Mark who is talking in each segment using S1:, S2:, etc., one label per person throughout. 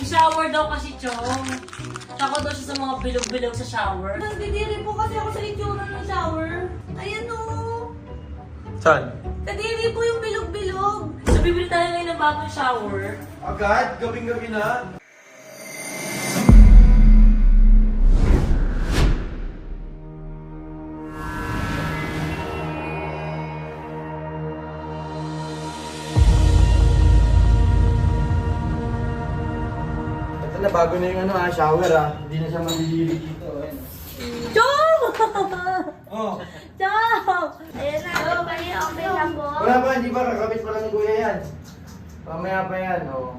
S1: Nag-shower daw kasi, Chong. Tsaka daw siya sa mga bilog-bilog sa shower.
S2: Nagdidiri po kasi ako sa itsura ng shower. Ayan o.
S3: Saan?
S2: Kadiri po yung bilog-bilog.
S1: So, bibili tayo ngayon ng bagong shower.
S3: Agad? Gabing-gabi na? Ito na, bago na yung shower Hindi na siya malilili dito.
S2: Chong!
S3: Oh.
S2: Chong! Ayan na. Okay na po.
S3: Wala pa, hindi ba? Kakabit pa lang ni Kuya yan. Mamaya pa yan, oh.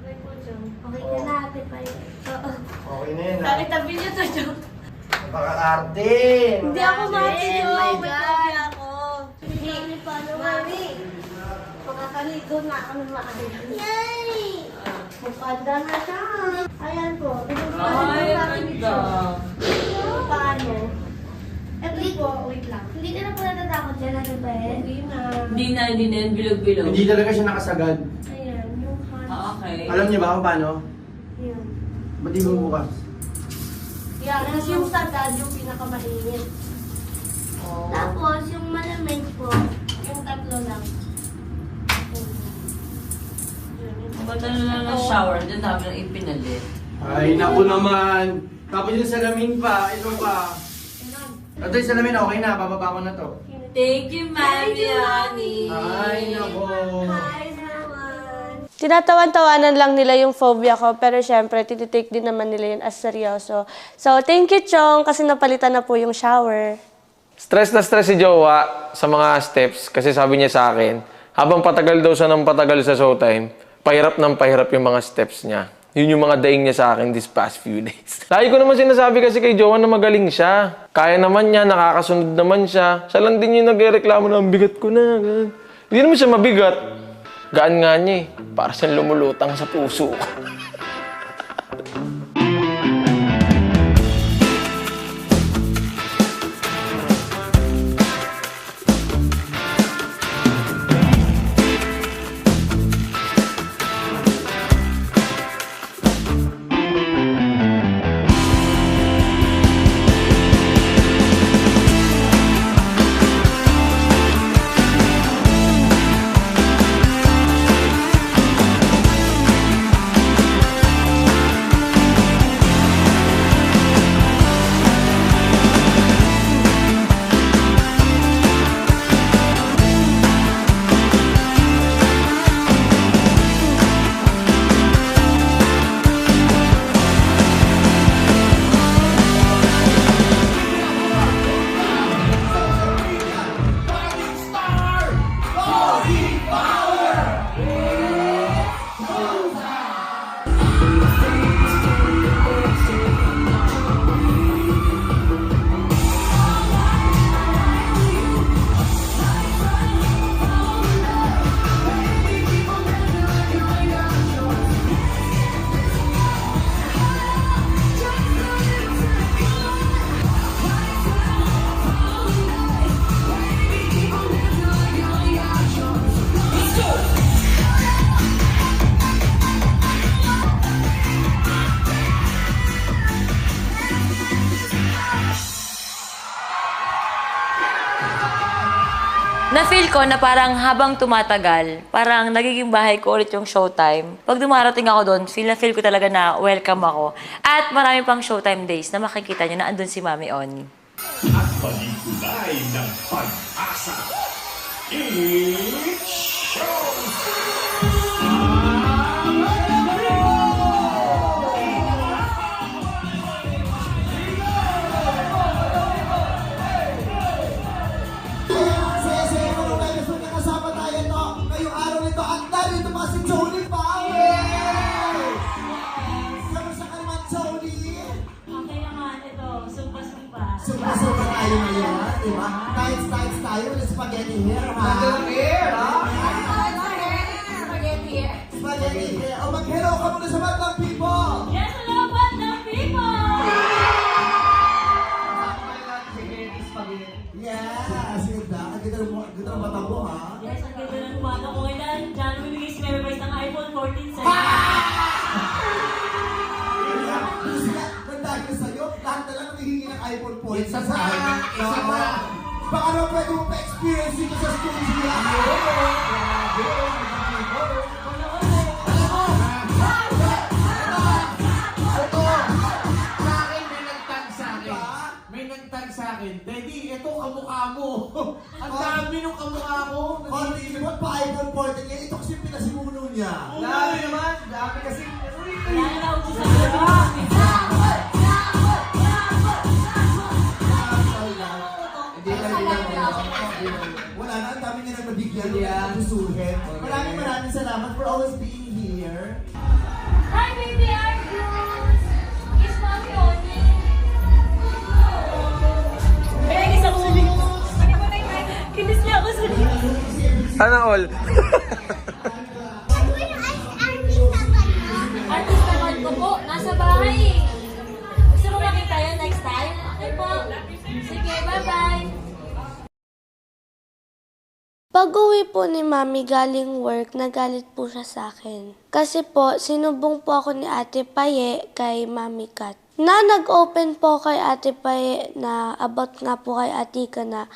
S2: Okay po, Chong. Okay ka na, ate pa yun.
S3: Okay na yan,
S2: Nakitabi niyo to, Chong.
S3: Napaka-arte!
S2: Hindi ako mati,
S4: Oh
S2: Chong.
S4: my
S2: May
S4: God.
S2: tabi ako.
S4: Mami, paano mami?
S2: Makakaligo na ako ng maayos.
S4: Yay!
S2: Magpanda na siya. Ayan po.
S1: Ay, ganda.
S2: Paano? Eto po, wait lang.
S4: Hindi ka na po natatakot dyan, Ate Pet?
S2: Hindi na.
S1: Hindi na, bilog-bilog.
S3: Hindi talaga siya nakasagad.
S2: Ayan, yung hands.
S1: Okay.
S3: Alam niyo ba kung paano?
S2: Ayan.
S3: Ba't di mo bukas?
S2: Yan, tapos yung sagad, yung pinakamainit.
S1: Oh.
S4: Tapos, yung malamig po,
S2: Yung tatlo lang.
S1: Ang ganda na lang ng shower. Diyan namin ang ipinalit.
S3: Ay, naku naman. Tapos yung salamin pa, ito pa. Ito yung salamin, okay na. Bababa ko na to.
S1: Thank you, Mami, Honey.
S3: Ay, naku.
S2: Hi naman.
S5: Tinatawan-tawanan lang nila yung phobia ko, pero syempre, tititake din naman nila yun as seryoso. So, thank you, Chong, kasi napalitan na po yung shower.
S6: Stress na stress si Jowa sa mga steps kasi sabi niya sa akin, habang patagal daw siya ng patagal sa showtime, pahirap ng pahirap yung mga steps niya. Yun yung mga daing niya sa akin this past few days. Lagi ko naman sinasabi kasi kay Jowa na magaling siya. Kaya naman niya, nakakasunod naman siya. Siya lang din yung nagreklamo na, ang bigat ko na. Ganun. Hindi naman siya mabigat. Gaan nga niya eh. Para siyang lumulutang sa puso ko.
S1: Na-feel ko na parang habang tumatagal, parang nagiging bahay ko ulit yung showtime. Pag dumarating ako doon, feel ko talaga na welcome ako. At marami pang showtime days na makikita nyo na andun si Mami Oni.
S7: At palikulay ng pag-asa. It's
S8: Sumpa tayo ngayon, di ba? Tights tayo with spaghetti hair, ha? Spaghetti hair, ha? Spaghetti hair. O, mag-hello ka muna sa Bandang People!
S1: Yes, hello, Bandang People!
S8: Yes! Ganda. Ang ganda ng mata mo, ha?
S1: Yes, ang ganda ng mata ko. Kailan, John, bibigay si Mary Vice ng iPhone 14 sa
S8: pwede mo pa-experience dito sa studio.
S9: Sa akin, may nagtag sa akin. May nagtag sa akin. Daddy, ito kamukha mo. Ang dami nung kamukha ko.
S8: Konti mo, pa-idol portal niya. Ito kasi pinasimuno niya.
S3: Dami naman, dami kasi.
S8: Wala na, ang dami niya na nabigyan. Nagusuhin. Maraming salamat for always being here.
S2: Hi, baby Argus! Kiss Mommy Oni! Kaya kiss ako sa lips. Kinis niya ako sa lips.
S6: Sana all.
S2: Artist naman ko po, nasa bahay eh. Gusto mo makita yun next time? Okay po. Sige, bye-bye.
S5: Pag-uwi po ni Mami galing work, nagalit po siya sa akin. Kasi po, sinubong po ako ni Ate Paye kay Mami Kat. Na nag-open po kay Ate Paye na about nga po kay Atika na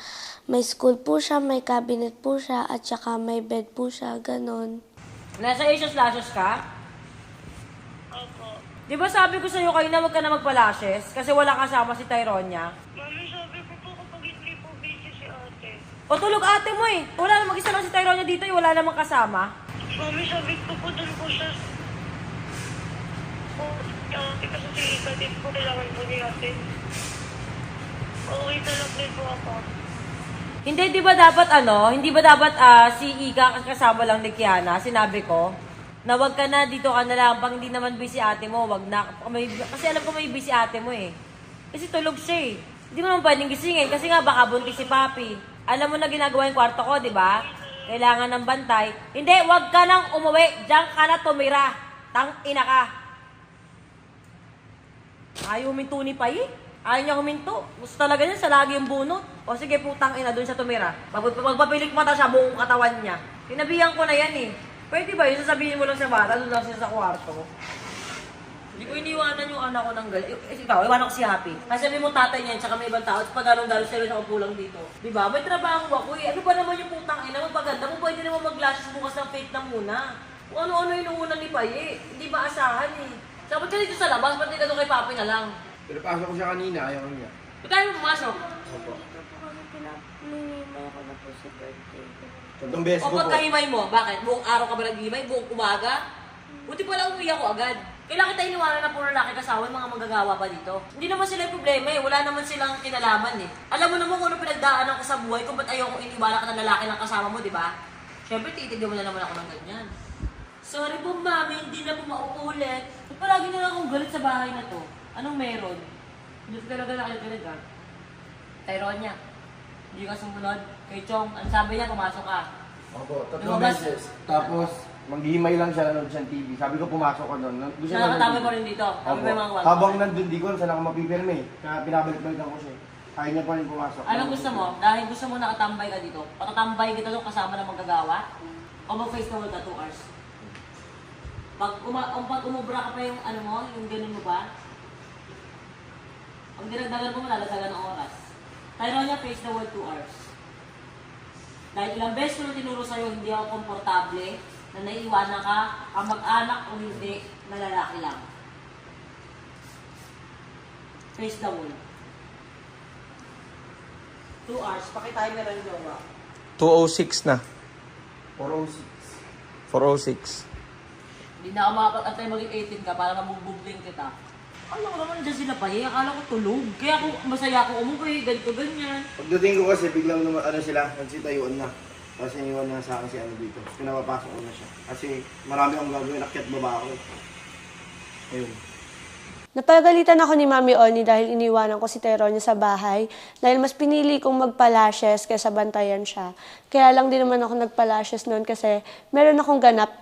S5: may school po siya, may cabinet po siya, at saka may bed po siya, ganon.
S1: Nasa Asios-Lashes ka? Opo. Di ba sabi ko sa'yo kayo na huwag ka na magpa-lashes kasi wala kasama si Tyronia?
S10: Mami, sabi ko po kapag hindi po busy si ate.
S1: O tulog ate mo eh. Wala namang isa lang si Tyronia dito eh. Wala namang kasama.
S10: Mami, sabi ko po doon po siya. Po, ate kasi si Ika din po kailangan po ni ate. Okay na lang din po ako.
S1: Hindi, di ba dapat hindi ba dapat si Ika kasama lang ni Kiana? Sinabi ko na wag ka na, dito ka na lang. Pag hindi naman busy ate mo, wag na. Kasi alam ko may busy ate mo eh. Kasi tulog siya eh. Hindi mo naman pwedeng gisingin kasi nga baka buntis si Papi. Alam mo na ginagawa yung kwarto ko, di ba? Kailangan ng bantay. Hindi, wag ka nang umuwi. Diyan ka na tumira. Tang-ina ka. Ayaw huminto ni Pai. Ayaw niya huminto. Gusto talaga niya sa lagi yung bunot. O sige, putang ina, doon siya tumira. Magpapilik mata siya, buong katawan niya. Tinabihan ko na yan eh. Pwede ba yun? Sasabihin mo lang sa bata, doon lang siya sa kwarto. Hindi ko iniwanan yung anak ko ng galit. Ikaw, iwanan ko si Happy. Kasi sabi mo tatay niya, tsaka may ibang tao, at pag-along-dalo sila sa kupulang dito. Diba? May trabaho ako eh. Ano ba naman yung putang ina? Magpaganda mo, pwede naman mag-lashes bukas ng fake na muna. Kung ano-ano yung una ni Paye. Hindi ba asahan eh. Sabi ka dito sa labas, ba't hindi ka doon kay Papi na lang?
S3: Pero pasok ko siya kanina, ayaw ko niya.
S1: Ba't tayo pumasok?
S3: Opo.
S5: Ninimay ko na po sa birthday ko.
S3: Tatlong beses
S1: O
S3: ko po.
S1: pagkahimay mo, bakit? Buong araw ka ba naghihimay? Buong umaga? Buti pala umuwi ako agad. Kailangan kita iniwanan na puro lalaki kasama, mga manggagawa pa dito. Hindi naman sila yung problema eh. Wala naman silang kinalaman eh. Alam mo naman kung ano pinagdaanan ko sa buhay, kung ba't ayoko iniwala ka ng lalaki ng kasama mo, di ba? Siyempre, titigyan mo na naman ako ng ganyan. Sorry po, mami, hindi na po mauulit. Palagi na lang akong galit sa bahay na to. Anong meron? Hindi ko talaga nakagalit ha. Tyronia, hindi ka sumunod. Kay Chong, ang sabi niya, pumasok ka.
S3: Opo, tatlong
S1: Lumabas.
S3: beses. Tapos, maghihimay lang siya, nanood siya ng TV. Sabi ko, pumasok ka doon. Gusto niya
S1: Nakakatama
S3: nanood.
S1: mo rin dito. Kami
S3: Opo.
S1: ba yung mga kwarto?
S3: Habang nandun, di ko alam saan ako mapipirme. Kaya pinabalik-balikan ko siya. Ayaw niya pa rin pumasok.
S1: Anong gusto mo? Dahil gusto mo nakatambay ka dito, patatambay kita doon kasama ng magagawa? O mag-face na ka 2 hours? Pag umubra ka pa yung ano mo, yung ganun mo ba? Ang dinagdagan mo, malalagdagan ng oras. Tyronia, face the wall 2 hours. Dahil ilang beses ko na tinuro sa'yo, hindi ako komportable na naiiwanan ka, ang mag-anak o hindi, na lalaki lang. Face the wall. 2 hours, pakitimer ang jowa.
S6: 2:06 na.
S3: 406.
S6: 4:06.
S1: Hindi na ako makapag-antay maging 18 ka para mabugbling kita. Alam ko naman dyan sila pa eh, akala ko tulog. Kaya kung masaya ako umuwi, ganito ganyan.
S3: Pagdating ko kasi, biglang sila, nagsitayuan na. Tapos iniwan na sa akin si ano dito. Pinapapasok ko na siya. Kasi marami akong gagawin, akyat baba ako. Ayun.
S5: Napagalitan ako ni Mami Oni dahil iniwanan ko si Tyronia sa bahay dahil mas pinili kong magpa-lashes kaysa bantayan siya. Kaya lang din naman ako nagpa-lashes noon kasi meron akong ganap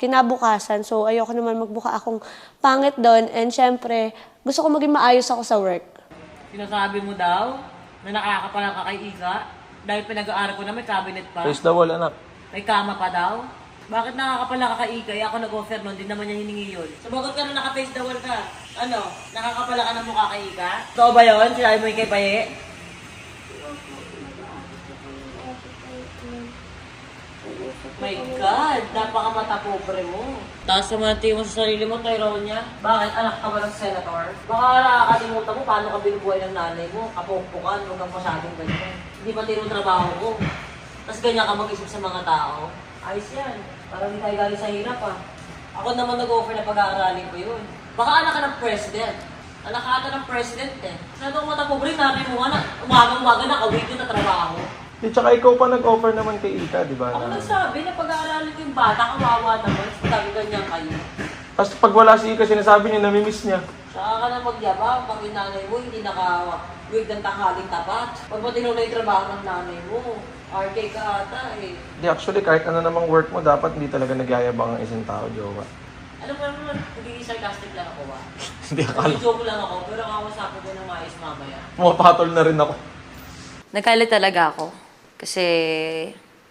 S5: kinabukasan. So ayoko naman magbuka akong pangit doon and syempre gusto ko maging maayos ako sa work.
S1: Sinasabi mo daw na nakakapala ka kay Ika dahil pinag-aaral ko na may cabinet pa.
S6: Face the wall, anak.
S1: May kama pa daw. Bakit nakakapala ka kay Ika? Ako nag-offer nun, din naman niya hiningi yun. Sumagot ka na naka-face the wall ka. Ano? Nakakapala ka ng mukha kay Ika? Totoo ba yun? Sinabi mo yung kay Paye? My God, napaka-mata pobre mo. Taas naman tingin mo sa sarili mo, Tyronia. Bakit? Anak ka ba ng senator? Baka nakakalimutan mo paano ka binubuhay ng nanay mo. Kapokpokan, huwag kang masyadong ganyan. Hindi pa trabaho mo. Tapos ganyan ka mag-isip sa mga tao. Ayos yan. Parang hindi tayo galing sa hirap ah. Ako naman nag-offer na pag-aaralin ko yun. Baka anak ka ng president. Anak ka ata ng president eh. Sa itong mata pobre, nanay mo nga na umagang-umaga nakawig na trabaho.
S6: Di, tsaka ikaw pa nag-offer naman kay Ika, di ba?
S1: Ako nagsabi na pag-aaralin ko yung bata, kawawa naman. Sabi ganyan kayo.
S6: Tapos pag wala si Ika, sinasabi niya, namimiss niya.
S1: Saka ka na magyabang pag yung nanay mo hindi naka-wig ng tanghaling tapat. Pag mo tinulay yung trabaho ng nanay mo, RK ka ata eh.
S6: Di, actually, kahit ano namang work mo, dapat hindi talaga nagyayabang ang isang tao, jowa.
S1: Alam mo naman, hindi sarcastic lang ako ba?
S6: Hindi akala.
S1: Joke lang ako, pero kakausapin ko ng maayos mamaya.
S6: Pumapatol na rin ako.
S1: Nagkalit talaga ako. Kasi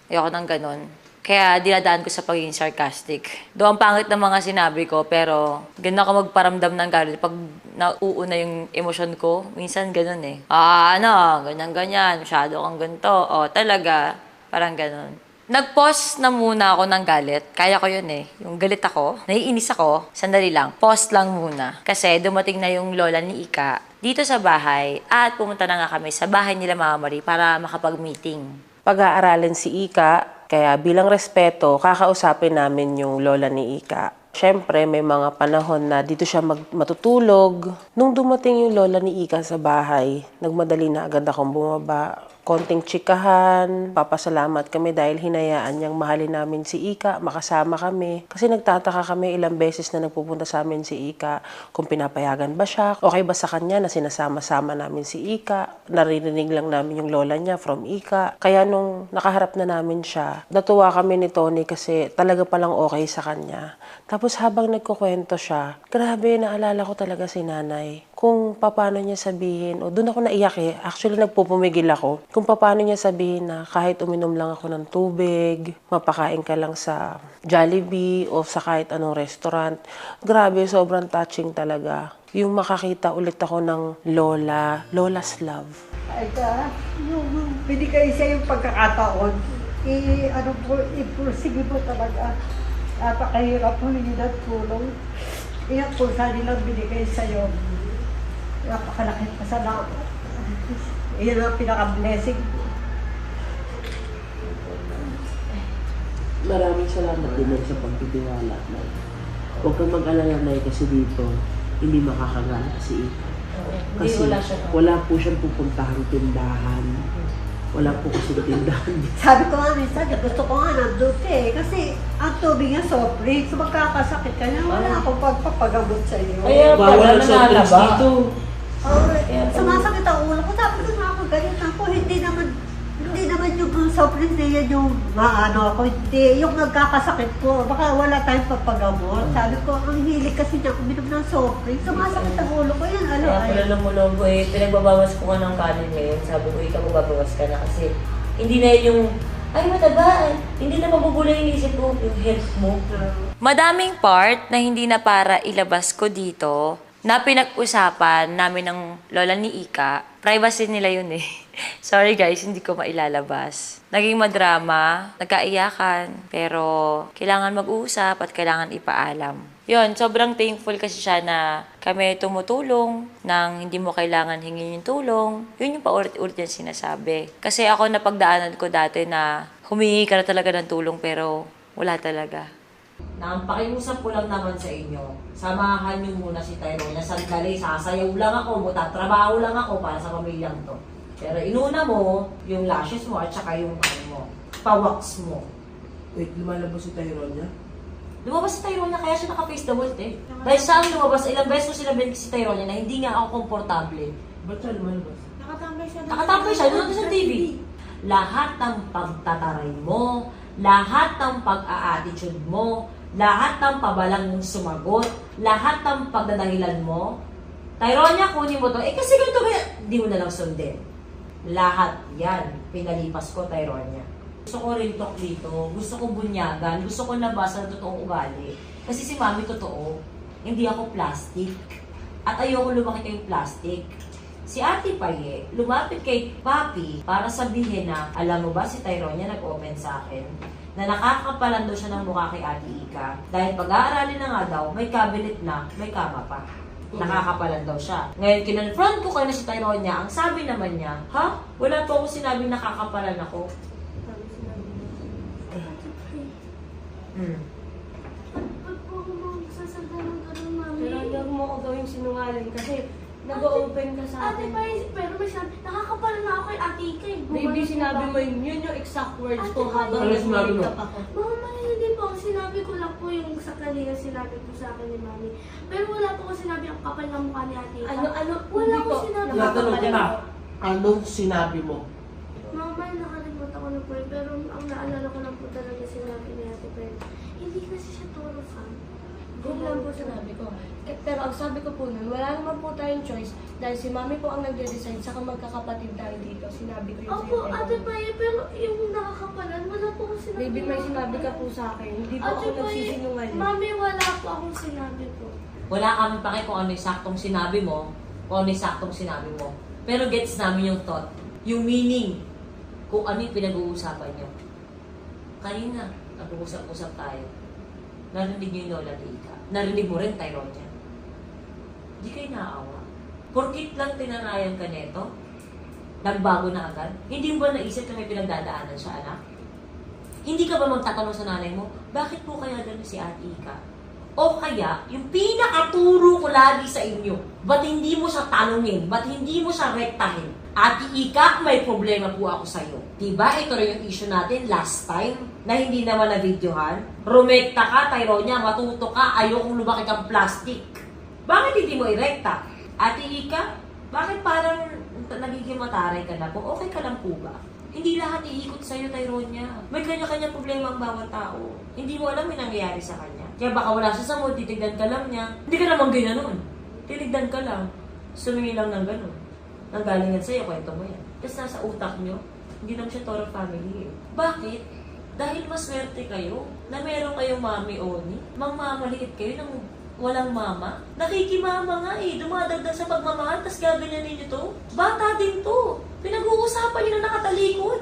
S1: ayoko nang ganun. Kaya dinadaan ko sa pagiging sarcastic. Doon ang pangit ng mga sinabi ko, pero ganun ako magparamdam ng galit. Pag nauuna yung emosyon ko, minsan ganun eh. Ganyan-ganyan, masyado kang ganito. O, talaga, parang ganun. Nag-pause na muna ako ng galit. Kaya ko yun eh. Yung galit ako, naiinis ako, sandali lang, pause lang muna. Kasi dumating na yung lola ni Ika dito sa bahay at pumunta na nga kami sa bahay nila Mama Marie para makapag-meeting.
S11: Pag-aaralin si Ika, kaya bilang respeto, kakausapin namin yung lola ni Ika. Siyempre, may mga panahon na dito siya matutulog. Nung dumating yung lola ni Ika sa bahay, nagmadali na agad akong bumaba. Konting tsikahan, papasalamat kami dahil hinayaan niyang mahalin namin si Ika, makasama kami. Kasi nagtataka kami ilang beses na nagpupunta sa amin si Ika, kung pinapayagan ba siya, okay ba sa kanya na sinasama-sama namin si Ika, naririnig lang namin yung lola niya from Ika. Kaya nung nakaharap na namin siya, natuwa kami ni Tony kasi talaga palang okay sa kanya. Tapos habang nagkukwento siya, grabe, naalala ko talaga si nanay. Kung paano niya sabihin, o doon ako naiyak eh, actually nagpupumigil ako. Kung paano niya sabihin na kahit uminom lang ako ng tubig, mapakain ka lang sa Jollibee o sa kahit anong restaurant. Grabe, sobrang touching talaga. Yung makakita ulit ako ng Lola's love.
S12: Ay ka, yung binigay siya yung pagkakataon, i-pursige mo talaga. Napakahirap mo ninyo ng tulong. Iyan po sa nilang binigay sa'yo. Napakalaki pa sa lahat. Iyan ang pinaka-blessing.
S11: Maraming salamat din sa pagtitiwala. Huwag kang mag-alala na kasi dito, hindi makakagala si Ika. Kasi wala po siyang pupuntahang tindahan. Wala po kasi tindahan.
S12: Sabi ko nga minsan, gusto ko nga nandun eh. Kasi ang tubig niya soft drinks, magkakasakit ka niya, wala akong pagpapagamot sa iyo.
S1: Kaya pala nangalaba.
S12: Sumasakit ang ulo ko. Sabi ko nga ako, ganyan ako. Hindi naman yung soft drinks na yan yung ako. Hindi, yung nagkakasakit ko. Baka wala tayong papagamot. Sabi ko, ang hilig kasi niya uminom ng soft drinks. Sumasakit ang ulo ko. Yan,
S1: Kaya pala lumulog eh, pinagbabawas ko ka ng kanin ngayon. Sabi ko, ikaw magbabawas ka na kasi hindi na yung ay mataba, hindi na mabubulay yung isip ko, yung health mo. Madaming part na hindi na para ilabas ko dito na pinag-usapan namin ng lola ni Ika. Privacy nila yun eh. Sorry guys, hindi ko mailalabas. Naging madrama, nagkaiyakan, pero kailangan mag-uusap at kailangan ipaalam. Yun, sobrang thankful kasi siya na kami tumutulong nang hindi mo kailangan hingin yung tulong. Yun yung paulit-ulit yung sinasabi. Kasi ako napagdaanan ko dati na humingi ka na talaga ng tulong pero wala talaga. Pakiusap ko lang naman sa inyo, samahan niyo muna si Tyrone na sandali, sasayaw lang ako, tatrabaho lang ako para sa pamilyang to. Pero inuna mo, yung lashes mo at saka yung pa-wax mo.
S11: Wait, lumalabas si Tyrone niya?
S1: Lumabas si Tyrone na kaya siya naka-face the wall eh. Dahil saan lumabas, ilang beses ko sinabi si Tyrone na hindi nga ako komportable.
S11: Ba't siya lumalabas?
S1: Nakatambay siya, doon sa TV. Lahat ng pagtataray mo, lahat ng pag-a-attitude mo, lahat ng pabalang mong sumagot, lahat ng pagdadahilan mo, Tyronia, kunin mo to. Kasi ganito ba, hindi mo na lang sundin. Lahat yan, pinalipas ko, Tyronia. Gusto ko rin talk dito, gusto ko bunyagan, gusto ko nabasa ng totoong ugali. Kasi si Mami totoo, hindi ako plastic. At ayoko lumaki kayong plastic. Si Ate Paye, lumapit kay Papi para sabihin na, alam mo ba si Tyronia nag-open sa akin? na nakakapalan daw siya ng mukha kay Ate Ika. Dahil pag-aaralin na nga daw, may cabinet na, may kama pa. Nakakapalan daw siya. Ngayon, kinonfront ko kayo na si Tyronia. Ang sabi naman niya, ha? Wala po akong sinabing nakakapalan ako.
S4: Ba't po ako magsasalta ng ganun, mami?
S2: Pero huwag mo ako gawing sinungaling kasi nag-open ka sa
S4: Ate
S2: akin.
S4: pa, pero may sabi, nakakapala na ako kay Ate Ika.
S2: Baby, sinabi mo yun yung exact words ko habang
S9: Ano sinabi mo?
S2: nag-makeup ako.
S4: Mama, hindi po. Sinabi ko lang po yung sa kanila sinabi po sa akin ni Mami. Pero wala po ko sinabi ang kapal ng mukha ni Ate Ika. Wala
S2: hindi
S4: ko sinabi.
S9: Natanong kita, anong sinabi mo?
S4: Mama, nakalimutan ko na po yun. Pero ang naalala ko lang po talaga sinabi ni Ate Pen. Hindi kasi siya toro fan.
S2: Yun lang po sinabi ko. Pero ang sabi ko po nun, wala naman po tayong choice dahil si Mami po ang nagde-decide saka magkakapatid tayo dito. Sinabi ko yun
S4: Opo,
S2: sa'yo.
S4: Ate Paye, pero yung nakakapalan, wala po akong sinabi.
S2: Baby, may sinabi ka po sa akin. Hindi po ako nagsisinungaling.
S4: Mami, wala po akong sinabi po.
S1: Wala kami pake kung ano yung saktong sinabi mo, kung ano yung saktong sinabi mo. Pero gets namin yung thought, yung meaning, kung ano yung pinag-uusapan nyo. Kanina, nag-uusap-usap tayo. Narinig nyo yung Lola Tika. Narinig mo rin, Tyronia. Di kayo naaawa. Porkit lang tinangayan ka neto, nagbago na agad. Hindi mo ba naisip na may pinagdadaanan siya, anak? Hindi ka ba magtatanong sa nanay mo, bakit po kaya gano'n si Ate Ika? O kaya, yung pinakaturo ko lagi sa inyo, ba't hindi mo siya tanungin? Ba't hindi mo siya rektahin? Ate Ika, may problema po ako sa'yo. Diba? Ito rin yung issue natin last time na hindi naman na-videohan. Rumekta ka, Tyronia, matuto ka, ayokong lumaki kang plastic. Bakit hindi mo irekta? Ate Ika, bakit parang nagiging mataray ka na po? Okay ka lang po ba? Hindi lahat iikot sa'yo, Tyronia. May kanya-kanya problema ang bawat tao. Hindi mo alam may nangyayari sa kanya. Kaya baka wala siya sa mood, titignan ka lang niya. Hindi ka naman ginanon. Titignan ka lang. Sumingi lang ng ganun. Nanggalingan sa'yo, kwento mo yan. Tapos nasa utak nyo, hindi naman siya Toro family eh. Bakit? Dahil maswerte kayo na meron kayong mami Oni. Mangmamaliit kayo ng walang mama. Nakikimama nga eh. Dumadagdag sa pagmamahal, tapos gaganyanin nyo to. Bata din to. Pinag-uusapan nyo na nakatalikod.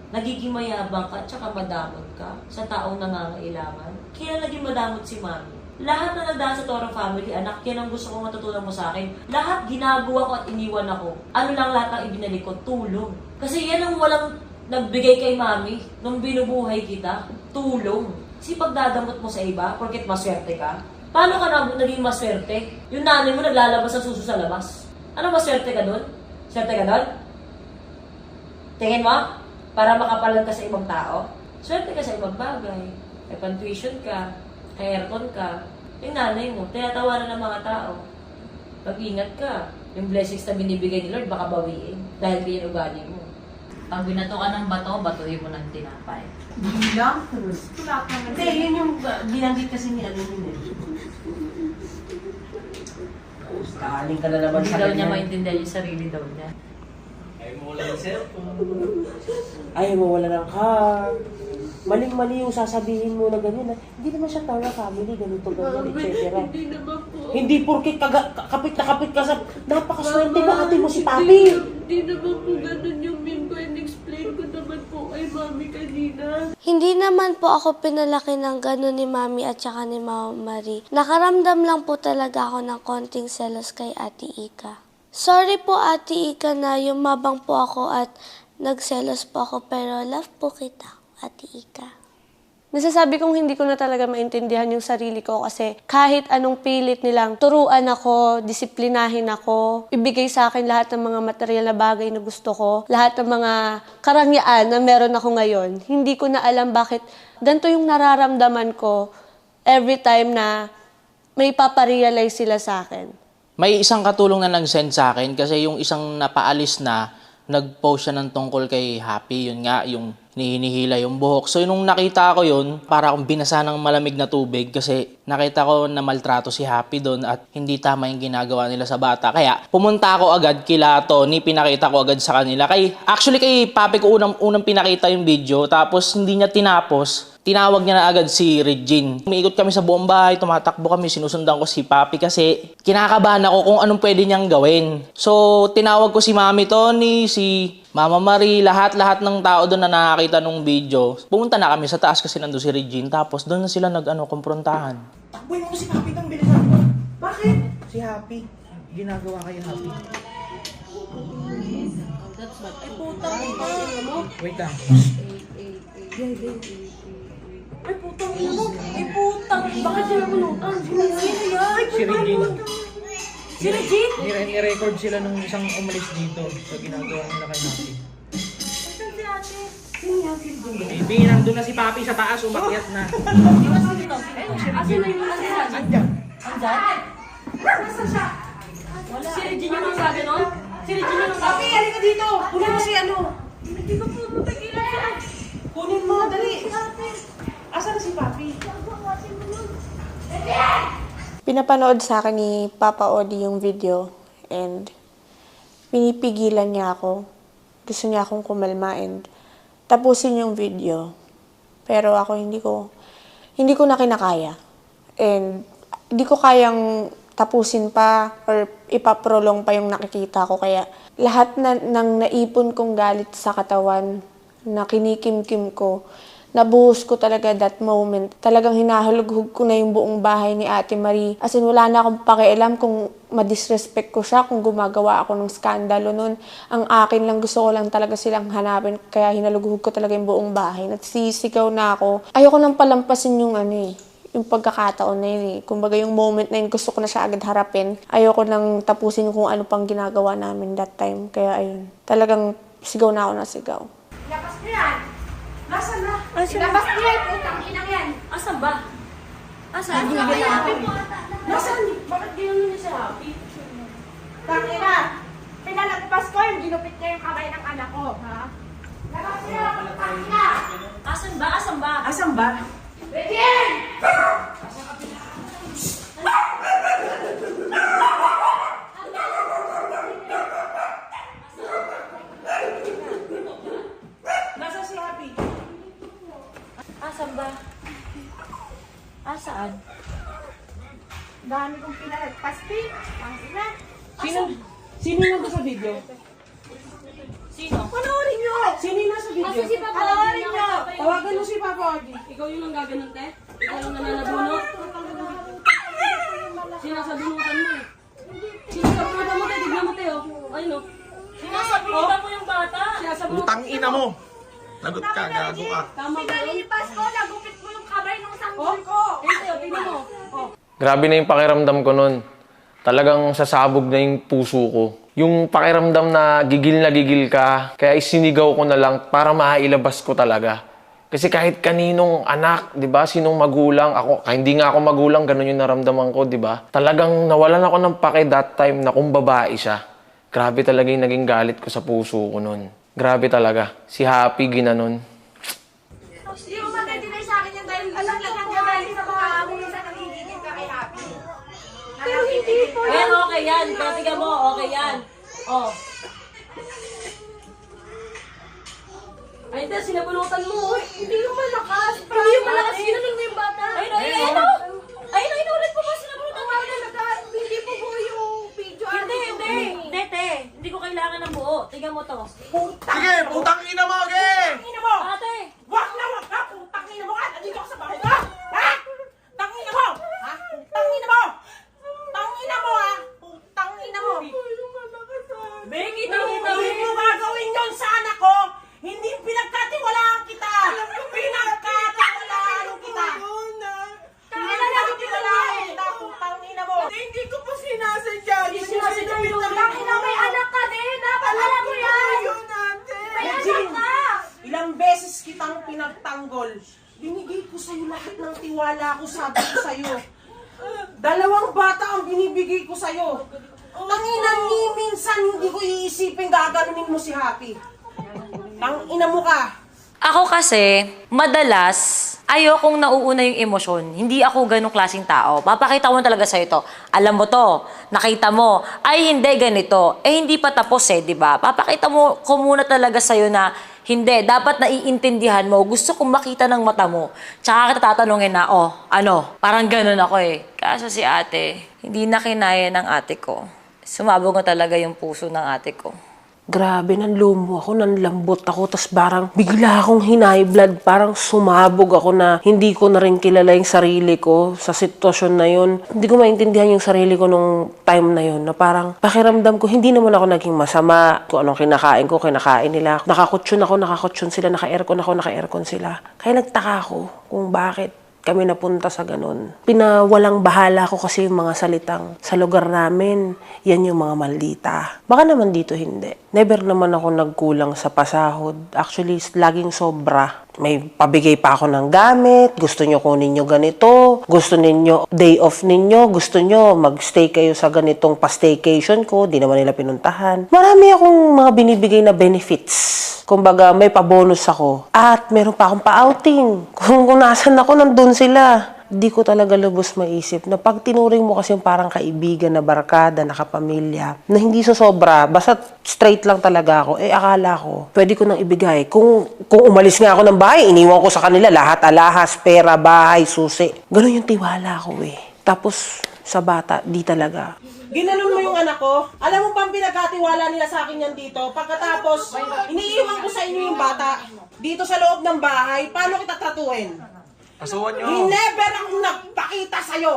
S1: Nagiging mayabang ka, tsaka madamot ka sa taong nangangailangan. Kaya naging madamot si mami. Lahat na nagdaan sa Toro family, anak, yan ang gusto kong matutunan mo sa akin. Lahat ginagawa ko at iniwan ako. Ano lang lahat ang ibinalik ko? Tulong. Kasi yan ang walang nagbigay kay mami nung binubuhay kita. Tulong. Kasi pagdadamot mo sa iba, porket maswerte ka, paano ka naging maswerte? Yung nanay mo naglalabas ng suso sa labas. Ano maswerte ka doon? Swerte ka doon? Tingin mo? Para makapalan ka sa ibang tao? Swerte ka sa ibang bagay. May pan-tuition ka, may aircon ka. Yung nanay mo, tinatawanan ng mga tao. Pag-ingat ka. Yung blessings na binibigay ni Lord, baka bawiin. Dahil ganyan ugali mo. Pag binato ka ng bato, batuhin mo ng tinapay.
S11: Bilang? Hindi, yun yung binanggit kasi ni ano yun eh. Kaaling ka na naman
S1: Hindi
S11: sa
S1: daw niya
S11: ganyan.
S1: maintindihan yung sarili daw niya.
S11: Ay, mawala ng car. Maling-mali yung sasabihin mo na ganyan. Hindi naman siya Toro family, ganito, ganyan, etc.
S2: Hindi naman po.
S11: Hindi porke kapit na kapit ka sa... Napakaswerte ba ate mo si Papi?
S2: Hindi naman po ganun yung mean ko and explain ko naman po kay Mami kanina.
S5: Hindi naman po ako pinalaki ng gano'n ni Mami at saka ni Mama Marie. Nakaramdam lang po talaga ako ng konting selos kay Ate Ika. Sorry po Ate Ika na yumabang po ako at nagselos po ako pero love po kita, Ate Ika. Nasasabi kong hindi ko na talaga maintindihan yung sarili ko kasi kahit anong pilit nilang turuan ako, disiplinahin ako, ibigay sa akin lahat ng mga material na bagay na gusto ko, lahat ng mga karangyaan na meron ako ngayon, hindi ko na alam bakit ganito yung nararamdaman ko every time na may paparealize sila sa akin.
S13: May isang katulong na nag-send sa akin kasi yung isang napaalis na, nag-post siya ng tungkol kay Happy, yun nga, yung hinihila yung buhok. So, nung nakita ko yun, para akong binasa ng malamig na tubig kasi nakita ko na maltrato si Happy doon at hindi tama yung ginagawa nila sa bata. Kaya, pumunta ako agad kila Tony, pinakita ko agad sa kanila. Actually, kay Papi ko unang pinakita yung video, tapos hindi niya tinapos. Tinawag niya na agad si Regine. Umiikot kami sa buong bahay, tumatakbo kami, sinusundan ko si Papi kasi kinakabahan ako kung anong pwede niyang gawin. So, tinawag ko si Mami Tony, si Mama Marie, lahat-lahat ng tao doon na nakakita nung video, pumunta na kami sa taas kasi nandun si Regine, tapos doon na sila kumprontahan.
S9: Takboy mo si Happy ng bilisan mo. Bakit? Si Happy. Ginagawa kay Happy.
S2: Ay, putang ina mo.
S9: Wait lang.
S2: Ay, putang ina mo. Ay, putang. Bakit sila punutan? Sino yan?
S9: Si Regine.
S2: Si Regine?
S9: Ni-record sila nung isang umalis dito sa ginagawa nila kay Happy.
S2: Saan si ate? Sino yan? Si Regine?
S9: Baby, nandun na si Papi sa taas, umakyat na.
S2: Asan na yung nasa?
S9: Andyan.
S2: Andyan? Nasa siya? Si Regine yung nagsabi nun? Si Regine yung nagsabi? Papi, halika dito! Kunin mo si ano? Hindi ko po matagilan yan. Kunin mo, dali. Asan na si Papi?
S5: Pinapanood sa akin ni Papa Odi yung video and pinipigilan niya ako. Gusto niya akong kumalma and tapusin yung video. Pero ako hindi ko na kinakaya. And hindi ko kayang tapusin pa or ipaprolong pa yung nakikita ko. Kaya lahat ng naipon kong galit sa katawan, na kinikimkim ko, nabuhos ko talaga that moment. Talagang hinahulughog ko na yung buong bahay ni Ate Marie. As in, wala na akong pakialam kung madisrespect ko siya, kung gumagawa ako ng skandalo nun. Ang akin lang, gusto ko lang talaga silang hanapin. Kaya hinalughog ko talaga yung buong bahay. Nagsisigaw na ako. Ayoko nang palampasin yung yung pagkakataon na yun eh. Kumbaga yung moment na yun, gusto ko na siya agad harapin. Ayoko nang tapusin kung ano pang ginagawa namin that time. Kaya ayun, talagang sigaw na ako na sigaw.
S4: Labas ko yan! Nasaan na?
S2: Labas
S4: ko yan! Putang inang yan!
S2: Asan ba? Asan?
S4: Nasaan si Happy po?
S2: Nasaan? Bakit gano'n niya si Happy?
S4: Tangina! Pinalagpas ko yung ginupit niya yung kamay ng anak ko, ha? Labas ko yan! Tangina!
S2: Asan ba? Asan ba?
S9: Asan ba?
S4: Regine!
S2: Nasaan si Happy? Asan ba? Asaan?
S4: Dami kong pinalagpas, Pete. Tangina!
S9: Sino nandun sa video?
S2: Sino?
S4: Panoorin nyo!
S9: Sino yung nasa video?
S2: Asan si Papa?
S4: Panoorin nyo!
S9: Tawagan mo si Papa Odi.
S2: Ikaw yung nanggaganon, te? Ikaw yung nananabunot? Sinasabunutan mo eh. Sinasabunutan mo, te? Tignan mo, te, oh. Ayun, oh. Sinasabunutan mo yung bata.
S3: Utang ina mo! Lagot ka, gago ka.
S2: Tama ba yun?
S4: Pinalipas ko, nagupit mo yung kamay ng sanggol ko!
S2: Tingnan mo. Oh.
S6: Grabe na yung pakiramdam ko nun. Talagang sasabog na yung puso ko. Yung pakiramdam na gigil ka, kaya isinigaw ko na lang para mailabas ko talaga. Kasi kahit kaninong anak, di ba, sinong magulang, hindi nga ako magulang, ganun yung naramdaman ko, di ba? Talagang nawalan ako ng pake that time na kung babae siya. Grabe talaga yung naging galit ko sa puso ko nun. Grabe talaga. Si Happy ginanon.
S4: Hindi mo matadinay sa akin yan dahil alam lang ang galing sa mga amo sa nangigigil ka kay Happy. Pero hindi po
S2: Ayan, okay yan. Pero tingnan mo, okay yan. Oh. Ay, ito, sinabunutan mo.
S4: Hindi yung malakas.
S2: Hindi yung malakas. Ginanong mo yung bata. Ayun, ulit po ba sinabunutan mo?
S4: Hindi po po yung video.
S2: Hindi, te. Hindi ko kailangan ng buo. Tingnan mo to.
S3: Sige, putang ina mo, ge!
S4: Tangina mo!
S2: Ate!
S4: Wag na! Tangina mo ka! Nandito ka sa bahay ko! Ha? Tangina mo! Ha? Tangina mo! Tangina mo ha! Tangina mo!
S2: Becky,
S4: Hindi mo gagawin yun sa anak ko! Hindi pinagkatiwalaan kita! Pinagkatiwalaan kita! Pinagkatiwalaan kita! Tangina mo!
S9: Hindi ko po sinasadya.
S4: Tangina may anak ka din! Dapat alam mo yan! May anak ka!
S9: Ilang beses kitang pinagtanggol. Binigay ko sa'yo lahat ng tiwala ko, sabi ko sa'yo. 2 bata ang binibigay ko sa'yo. Tangina ni minsan hindi ko iisipin gaganunin mo si Happy. Tangina mo ka.
S1: Ako kasi, madalas, ayokong nauuna yung emosyon. Hindi ako ganong klaseng tao. Papakita mo talaga sa'yo to. Alam mo to, nakita mo, ay hindi ganito. Eh hindi pa tapos di ba? Papakita mo ko muna talaga sa'yo na hindi, dapat naiintindihan mo. Gusto kong makita ng mata mo. Tsaka kita tatanungin na, parang ganon ako eh. Kaso si ate, hindi na kinaya ng ate ko. Sumabog na talaga yung puso ng ate ko.
S11: Grabe, nanlumo ako, nanlambot ako, tapos parang bigla akong hinay blood, parang sumabog ako na hindi ko na rin kilala yung sarili ko sa sitwasyon na yun. Hindi ko maintindihan yung sarili ko nung time na yun, na parang pakiramdam ko, hindi naman ako naging masama. Kung anong kinakain ko, kinakain nila. Nakakutsyon sila, naka-aircon sila. Kaya nagtaka ako kung bakit kami napunta sa ganun. Pinawalang bahala ko kasi yung mga salitang sa lugar namin, yan yung mga maldita. Baka naman dito hindi. Never naman ako nagkulang sa pasahod. Actually, laging sobra. May pabigay pa ako ng gamit, gusto nyo kunin nyo ganito, gusto ninyo day off ninyo, gusto nyo magstay kayo sa ganitong pa-staycation ko, di naman nila pinuntahan. Marami akong mga binibigay na benefits. Kumbaga, may pa-bonus ako. At meron pa akong pa-outing. Kung nasan ako, nandun sila. Di ko talaga lubos maisip na pag tinuring mo kasi yung parang kaibigan na barkada, na kapamilya, na hindi sobra, basta straight lang talaga ako, akala ko, pwede ko nang ibigay. Kung umalis nga ako ng bahay, iniwan ko sa kanila lahat, alahas, pera, bahay, susi. Ganun yung tiwala ko Tapos, sa bata, di talaga.
S9: Ginanon mo yung anak ko? Alam mo bang pinagkatiwala nila sa akin yan dito? Pagkatapos, iniiwan ko sa inyo yung bata dito sa loob ng bahay, paano kita tratuhin?
S6: Kasuhan nyo.
S9: Never akong nagpakita sa'yo.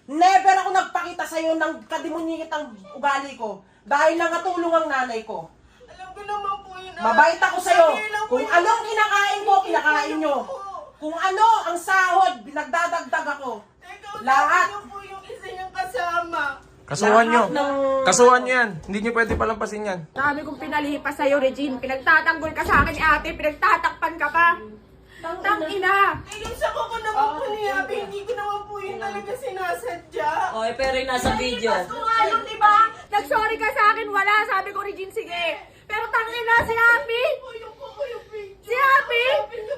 S9: Never ako nagpakita sa'yo ng kadimunyitang ugali ko. Dahil nangatulong ang nanay ko.
S4: Alam ko naman po yun.
S9: Mabait ako sa'yo. Kung anong kinakain ko, kinakain nyo. Kung ano ang sahod, binagdadagdag ako. Lahat.
S4: Ano po yung isa niyang kasama?
S6: Kasuhan nyo. Kasuhan nyo yan. Hindi nyo pwede palampasin yan.
S14: Dami kong pinalipas sa'yo, Regine. Pinagtatanggol ka sa akin ni ate, pinagtatakpan ka pa. Tangina!
S4: Sa ko naman po ni Abby, hindi ko naman po yun talaga sinasadya.
S1: Oy, pero yung nasa video.
S14: Kung alam, diba? Nag-sorry ka sa akin, wala. Sabi ko, Regine, sige. Pero tangina, si Happy! Si Happy!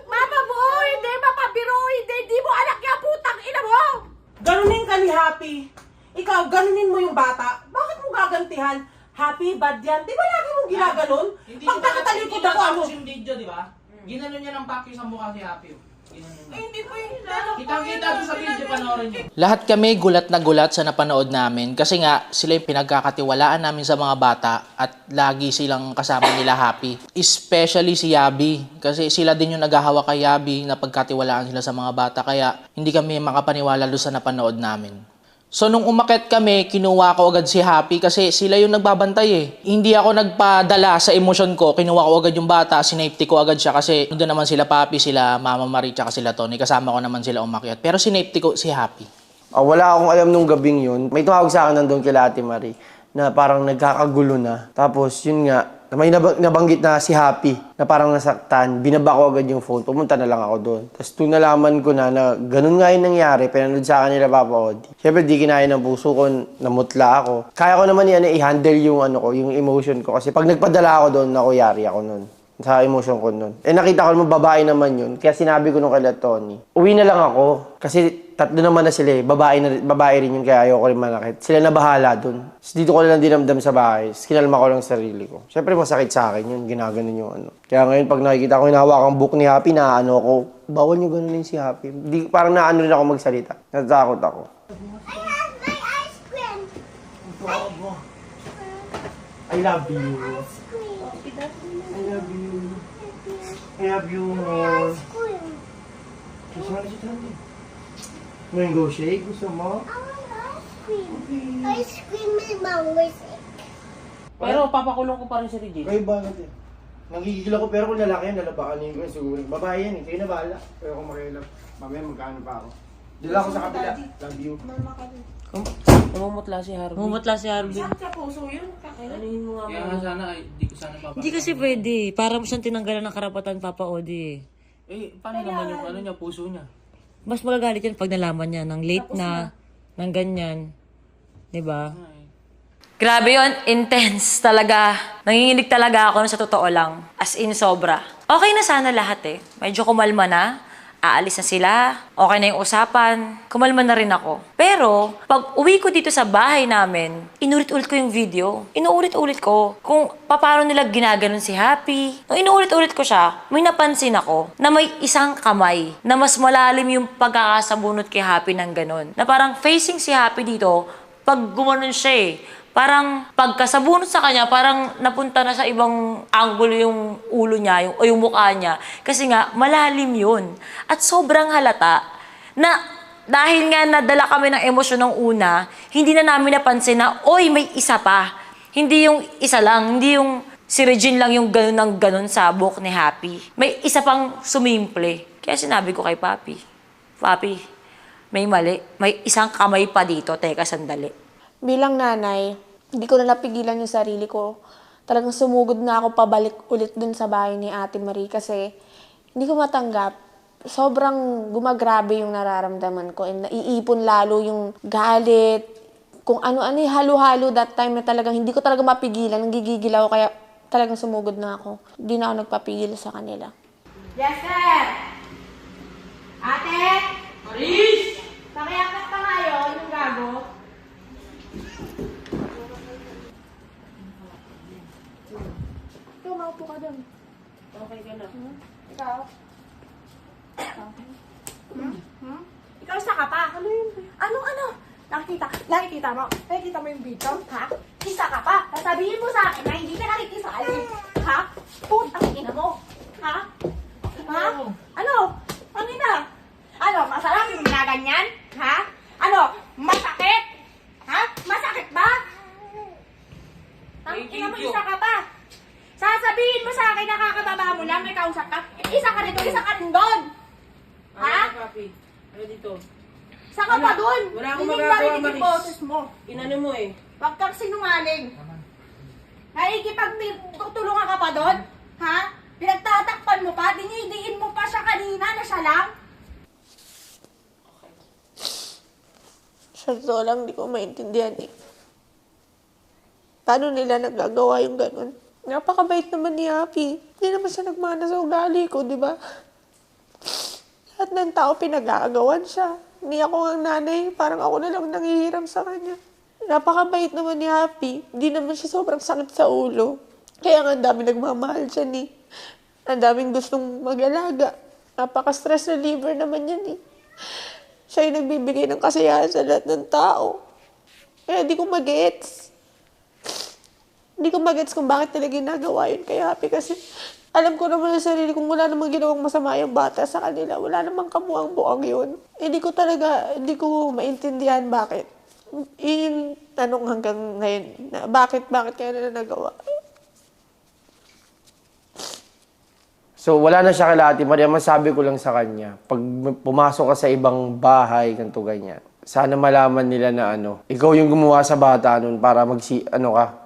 S14: Mapabuo, hindi, mapabiro, hindi mo anak yan, putang ina mo!
S9: Ganunin ka ni Happy. Ikaw, ganunin mo yung bata. Bakit mo gagantihan? Happy, bad yan. Di ba lagi mong ginaganon? Pagkakatalikod ako, ano?
S13: Yung video, di ba? Ginano niya ng pakyo sa mukha si Happy.
S4: Hindi po yun.
S13: Kitang-kita doon sa video, panoorin niyo. Lahat kami gulat na gulat sa napanood namin kasi nga sila yung pinagkakatiwalaan namin sa mga bata at lagi silang kasama nila Happy. Especially si Yabi kasi sila din yung naghahawak kay Yabi na pagkatiwalaan sila sa mga bata kaya hindi kami makapaniwala doon sa napanood namin. So nung umakyat kami, kinuha ko agad si Happy kasi sila yung nagbabantay Hindi ako nagpadala sa emosyon ko, kinuha ko agad yung bata, sinafety ko agad siya kasi doon naman sila Papi, sila Mama Marie, tsaka sila Tony. Kasama ko naman sila umakyat. Pero sinafety ko si Happy.
S3: Wala akong alam nung gabing yun. May tumawag sa akin nandun kila Ate Marie na parang nagkakagulo na. Tapos yun nga, may nabanggit na si Happy na parang nasaktan. Binaba ko agad yung phone. Pumunta na lang ako doon. Tapos doon nalaman ko na ganun nga yung nangyari. Pinanood sa akin nila Papa Odi. Siyempre di kinaya ng puso ko. Namutla ako. Kaya ko naman i-handle yung yung emotion ko. Kasi pag nagpadala ako doon, yari ako noon. Sa emotion ko noon. Nakita ko naman babae naman yun. Kaya sinabi ko nung kay Tony, uwi na lang ako. Kasi tatlo naman na sila babae rin yun, kaya ayoko rin manakit. Sila na bahala dun. Dito ko lang dinamdam sa bahay. Kinalma ko lang sarili ko. Siyempre masakit sa akin yun, ginaganon yung Kaya ngayon pag nakikita ko hinahawak ang book ni Happy, ko, bawal nyo ganunin si Happy. Parang naano rin ako magsalita. Natatakot ako.
S5: I have my ice cream.
S3: I love you.
S5: Ice cream.
S3: I love you. I love you more.
S5: Ice cream.
S3: Mango shake, gusto mo?
S5: I want ice cream. Ice cream with mango shake.
S11: Pero papakulong ko pa rin si Regine.
S3: Kayo bakit Nagigigil ako pero kung lalaki yan, lalabakan ko siguro. Babae yan kayo na bahala. Pero kung makialam, mamaya magkano pa ako. Dila ako sa kabila. Love you.
S11: Umumutla si Harvey.
S1: Mumutla si Harvey.
S9: Sakit sa puso yun.
S11: Anuhin mo nga
S13: Kaya nga sana, di ko sana papakita.
S1: Hindi kasi pwede. Para mo siyang tinanggalan ng karapatan, Papa Odi.
S13: Paano naman yung niya, puso niya?
S1: Mas magagalit yan pag nalaman niya ng late na, ng ganyan. Diba? Grabe yon, intense talaga. Nanginginig talaga ako sa totoo lang. As in, sobra. Okay na sana lahat Medyo kumalma na. Aalis na sila. Okay na yung usapan. Kumalma na rin ako. Pero, pag uwi ko dito sa bahay namin, inulit-ulit ko yung video. Inuulit-ulit ko kung paano nila ginaganon si Happy. Nung inuulit-ulit ko siya, may napansin ako na may isang kamay na mas malalim yung pagkakasabunot kay Happy ng ganon. Na parang facing si Happy dito, pag gumanon siya parang pagkasabunot sa kanya, parang napunta na sa ibang angulo yung ulo niya, o yung mukha niya. Kasi nga, malalim yun. At sobrang halata na dahil nga nadala kami ng emosyon ng una, hindi na namin napansin na, oy, may isa pa. Hindi yung isa lang, hindi yung si Regine lang yung ganun ng ganun sa buhok ni Happy. May isa pang sumimple. Kaya sinabi ko kay Papi, Papi, may mali. May isang kamay pa dito. Teka, sandali.
S15: Bilang nanay, hindi ko na napigilan yung sarili ko. Talagang sumugod na ako pabalik ulit dun sa bahay ni Ate Marie kasi hindi ko matanggap. Sobrang gumagrabe yung nararamdaman ko and naiipon lalo yung galit. Kung ano-ano halo-halo that time na talagang hindi ko talaga mapigilan. Nanggigigil ako kaya talagang sumugod na ako. Hindi na ako nagpapigil sa kanila.
S14: Yes, sir! Ate! Maris! Pakiapak pa ngayon yung gago.
S15: Ikaw, maupo ka doon.
S14: Okay ka na. Ikaw? Ikaw isa ka pa? Ano yun? Ano? Nakikita mo yung video, ha? Isa ka pa? Sasabihin mo sa akin na hindi ka nakikisali. Ha? Putang ina mo. Ha? Ha? Ano? Ano na? Ano? Masarap yung ginaganyan? Ha? Ano? Masakit? Ha? Masakit ba? Ina mo, isa ka pa. Sasabihin mo sa akin, nakakababa mo lang, may kausap ka. Isa ka rito, isa ka rin doon. Ha?
S2: Papi? Ano dito?
S14: Isa ka pa doon.
S2: Wala akong
S14: Hindi
S2: magagawa,
S14: narinig yung
S2: Maris.
S14: boses mo.
S2: Inano mo eh.
S14: Huwag kang sinungaling. Nakikipagtutulungan ka pa doon? Ha? Pinagtatakpan mo pa? Dinidiin mo pa siya kanina na siya lang?
S15: Sa totoo lang, hindi ko maintindihan eh. Paano nila nagagawa yung ganun? Napakabait naman ni Happy. Hindi naman siya nagmana sa ugali ko, di ba? Lahat ng tao pinag-aagawan siya. Hindi ako ang nanay, parang ako na lang nangihiram sa kanya. Napakabait naman ni Happy. Hindi naman siya sobrang sakit sa ulo. Kaya nga ang dami nagmamahal siya ni. Ang daming gustong mag-alaga. Napaka-stress reliever naman yan eh. Siya yung nagbibigay ng kasiyahan sa lahat ng tao. Kaya di ko mag-gets. Hindi ko mag-gets kung bakit nila ginagawa yun kay Happy kasi alam ko naman sa sarili kung wala namang ginawang masama yung bata sa kanila. Wala namang kabuang-buang yun. Hindi ko maintindihan bakit. Yun yung tanong hanggang ngayon na bakit kaya nila nagawa.
S3: So, wala na siya kay Ate Maria. Masabi ko lang sa kanya, pag pumasok ka sa ibang bahay, ganito ganyan, sana malaman nila na ikaw yung gumawa sa bata nun para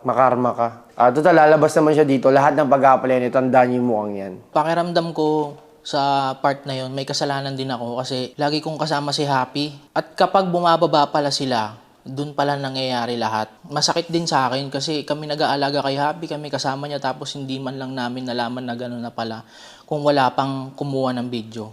S3: makarma ka. Total, lalabas naman siya dito. Lahat ng pag-aapply nito, tandaan yung mukhang yan.
S13: Pakiramdam ko sa part na yon may kasalanan din ako kasi lagi kong kasama si Happy. At kapag bumababa pala sila, dun pala nangyayari lahat. Masakit din sa akin kasi kami nag-aalaga kay Happy, kami kasama niya tapos hindi man lang namin nalaman na gano'n na pala kung wala pang kumuha ng video.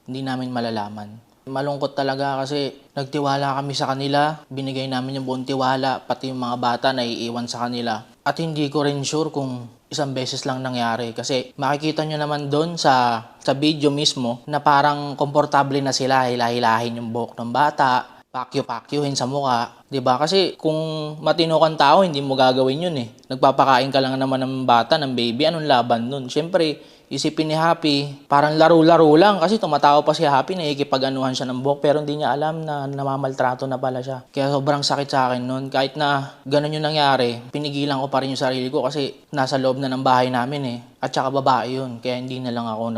S13: Hindi namin malalaman. Malungkot talaga kasi nagtiwala kami sa kanila, binigay namin yung buong tiwala, pati yung mga bata naiiwan sa kanila. At hindi ko rin sure kung isang beses lang nangyari kasi makikita nyo naman doon sa video mismo na parang komportable na sila, hilahilahin yung buhok ng bata, pakyo-pakyuhin sa mukha. 'Di ba? Kasi kung matino kang tao, hindi mo gagawin yun eh. Nagpapakain ka lang naman ng bata, ng baby, anong laban nun? Siyempre, isipin ni Happy, parang laro-laro lang kasi tumatawa pa si Happy, nakikipag-anuhan siya ng buhok pero hindi niya alam na namamaltrato na pala siya. Kaya sobrang sakit sa akin nun. Kahit na ganun yung nangyari, pinigilan ko pa rin yung sarili ko kasi nasa loob na ng bahay namin eh. At saka babae yun, kaya hindi na lang ako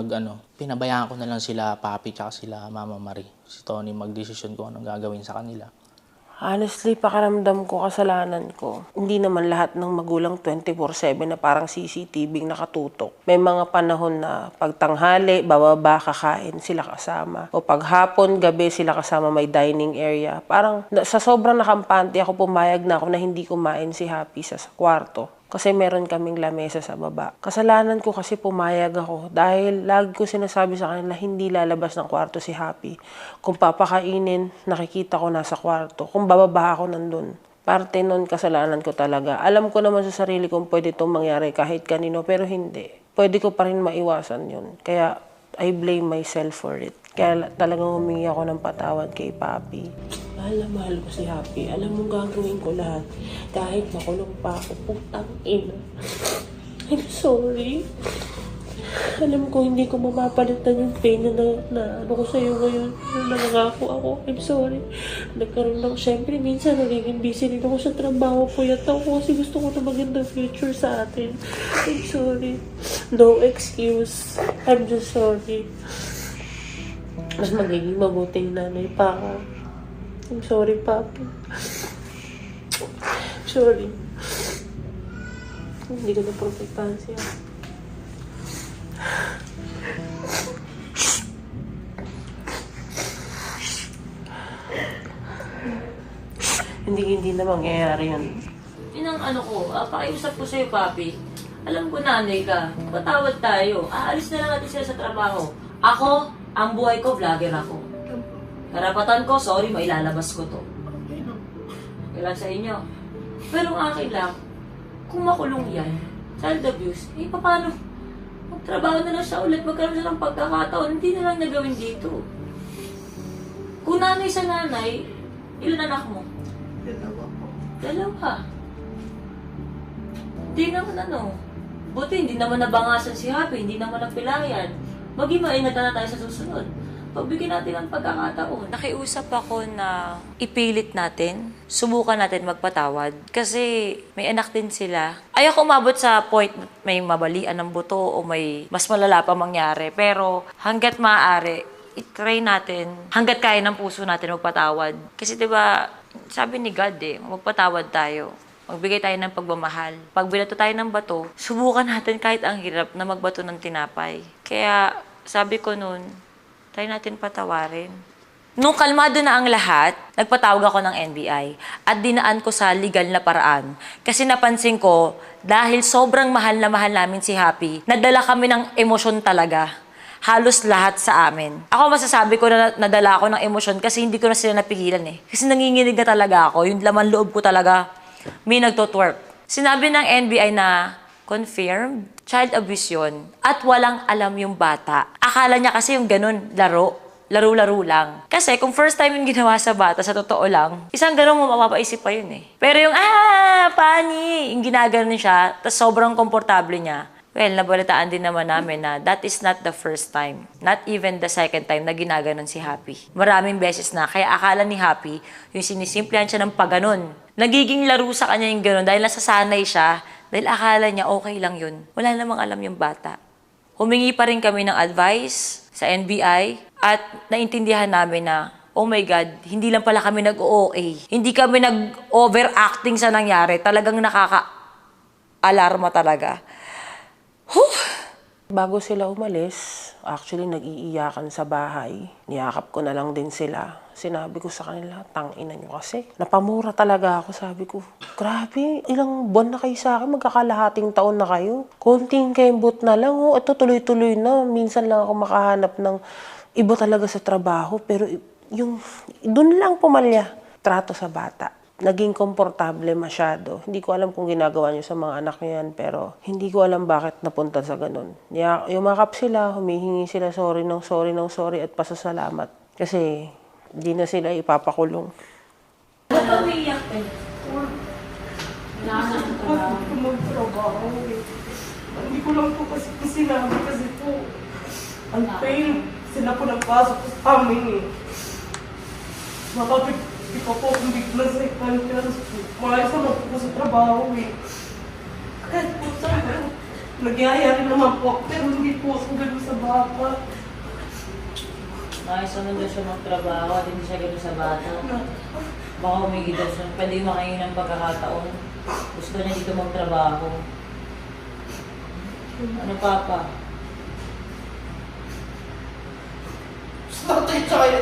S13: pinabayaan ko na lang sila Papi tsaka sila Mama Marie. Si Tony magdesisyon kung anong gagawin sa kanila.
S11: Honestly, pakiramdam ko, kasalanan ko. Hindi naman lahat ng magulang 24/7 na parang CCTV nakatutok. May mga panahon na pagtanghali, bababa, kakain sila kasama. O paghapon, gabi sila kasama may dining area. Parang sa sobrang nakampante ako, pumayag na ako na hindi kumain si Happy sa kwarto. Kasi meron kaming lamesa sa baba. Kasalanan ko kasi pumayag ako dahil lagi ko sinasabi sa kanila hindi lalabas ng kwarto si Happy. Kung papakainin, nakikita ko nasa kwarto. Kung bababa ako nandun. Parte nun kasalanan ko talaga. Alam ko naman sa sarili kung pwede itong mangyari kahit kanino pero hindi. Pwede ko pa rin maiwasan yun. Kaya I blame myself for it. Kaya talagang humingi ako ng patawad kay Papi. Mahal na mahal ko si Happy. Alam mo, gagawin ko lahat. Kahit makulong pa ako, putang ina. I'm sorry. Alam ko, hindi ko mapapalitan yung pain na ano ko sa'yo ngayon. Nangangako ako. I'm sorry. Nagkaroon lang, syempre, minsan nagiging busy rin ako sa trabaho. Puyat ako kasi gusto ko na magandang future sa atin. I'm sorry. No excuse. I'm just sorry. Mas magiging mabuting nanay pa ako. I'm sorry, Papi. Sorry. Hindi ko na-protektahan siya. Hindi na mangyayari yun.
S1: Yun ang ano ko, pakiusap ko sa'yo, Papi. Alam ko nanay ka, patawad tayo. Aalis na lang natin sila sa trabaho. Ako, ang buhay ko, vlogger ako. Karapatan ko, sorry, mailalabas ko to. Kailan sa inyo. Pero ang akin lang, kung makulong yan, child abuse, paano? Magtrabaho na lang siya ulit, magkaroon siya ng pagkakataon, hindi na lang nagawin dito. Kung nanay sa nanay, ilan anak mo? Dalawa. Hindi naman buti hindi naman nabangasan si Happy, hindi naman napilayan. Maging maingat na tayo sa susunod. Pagbigyan natin ang pagkakataon. Nakiusap ako na ipilit natin, subukan natin magpatawad. Kasi may anak din sila. Ayoko umabot sa point na may mabalian ng buto o may mas malala pa mangyari. Pero hanggat maaari, itry natin, hanggat kaya ng puso natin magpatawad. Kasi diba, sabi ni God magpatawad tayo. Magbigay tayo ng pagmamahal. Pag binato tayo ng bato, subukan natin kahit ang hirap na magbato ng tinapay. Kaya sabi ko noon, try natin patawarin. Nung kalmado na ang lahat, nagpatawag ako ng NBI at dinaan ko sa legal na paraan. Kasi napansin ko, dahil sobrang mahal na mahal namin si Happy, nadala kami ng emosyon talaga. Halos lahat sa amin. Ako masasabi ko na nadala ako ng emosyon kasi hindi ko na sila napigilan Kasi nanginginig na talaga ako. Yung laman loob ko talaga, may nagtotwerk. Sinabi ng NBI na confirmed, child abuse yun, at walang alam yung bata. Akala niya kasi yung ganun, laro-laro lang. Kasi kung first time yung ginawa sa bata, sa totoo lang, isang ganun mo mapapaisip pa yun Pero yung, pani, yung ginaganon siya, tas sobrang komportable niya. Well, nabalitaan din naman namin na that is not the first time. Not even the second time na ginaganon si Happy. Maraming beses na. Kaya akala ni Happy, yung sinisimplihan siya ng paganon. Nagiging laro sa kanya yung ganon dahil nasasanay siya. Dahil akala niya okay lang yun. Wala namang alam yung bata. Humingi pa rin kami ng advice sa NBI at naintindihan namin na, oh my God, hindi lang pala kami nag-OA. Hindi kami nag-overacting sa nangyari. Talagang nakaka-alarma talaga.
S11: Bago sila umalis, actually nag-iiyakan sa bahay. Niyakap ko na lang din sila. Sinabi ko sa kanila, tangina nyo kasi. Napamura talaga ako, sabi ko. Grabe, ilang buwan na kayo sa akin, magkakalahating taon na kayo. Konting kembot na lang, ito tuloy-tuloy na. Minsan lang ako makahanap ng iba talaga sa trabaho. Pero yung, dun lang pumalya. Trato sa bata. Naging komportable masyado. Hindi ko alam kung ginagawa niyo sa mga anak niyo yan, pero hindi ko alam bakit napunta sa ganun. Yumakap sila, humihingi sila sorry at pasasalamat. Kasi hindi na sila ipapakulong.
S1: Ba't ka umiiyak
S9: Hindi ko lang po kasi sinabi kasi po, ang pain, sila po nagpasok sa amin Hindi pa po kung bigla sa ikan kaya maayos naman po sa trabaho Kahit po sabi ko, nagyayari naman po pero hindi po ako gano'n sa bata.
S1: Maayos naman daw siya magtrabaho at hindi siya gano'n sa bata. Baka umigi daw siya, pwede makain ng pagkakataon. Gusto niya dito magtrabaho. Ano, Papa?
S9: Tatay tayo.